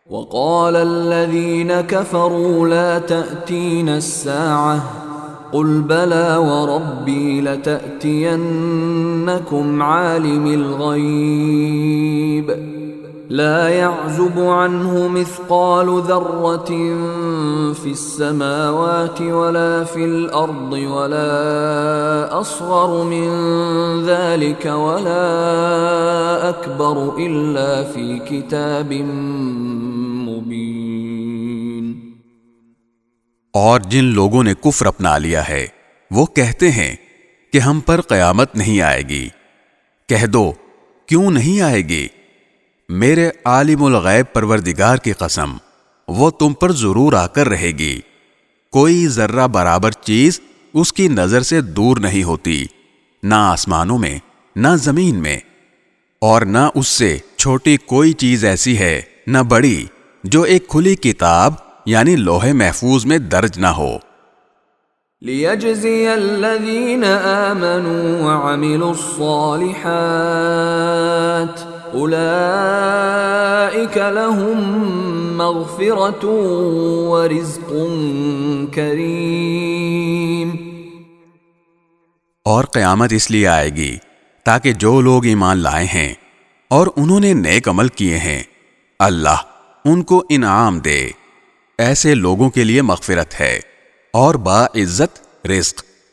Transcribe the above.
وقال الذين كفروا لا تأتينا الساعة قل بلى وربي لتأتينكم عالم الغيب لا يعزب عنه مثقال ذرة في السماوات ولا في الأرض ولا أصغر من ذلك ولا أكبر إلا في كتاب مبين۔ اور جن لوگوں نے کفر اپنا لیا ہے وہ کہتے ہیں کہ ہم پر قیامت نہیں آئے گی، کہہ دو کیوں نہیں آئے گی؟ میرے عالم الغیب پروردگار کی قسم وہ تم پر ضرور آ کر رہے گی، کوئی ذرہ برابر چیز اس کی نظر سے دور نہیں ہوتی، نہ آسمانوں میں نہ زمین میں، اور نہ اس سے چھوٹی کوئی چیز ایسی ہے نہ بڑی جو ایک کھلی کتاب یعنی لوح محفوظ میں درج نہ ہو۔ لِيَجْزِيَ الَّذِينَ آمَنُوا وَعَمِلُوا الصَّالِحَاتِ أُولَئِكَ لَهُم مَّغْفِرَةٌ وَرِزْقٌ كَرِيمٌ۔ اور قیامت اس لیے آئے گی تاکہ جو لوگ ایمان لائے ہیں اور انہوں نے نیک عمل کیے ہیں اللہ ان کو انعام دے، ایسے لوگوں کے لیے مغفرت ہے اور باعزت رزق۔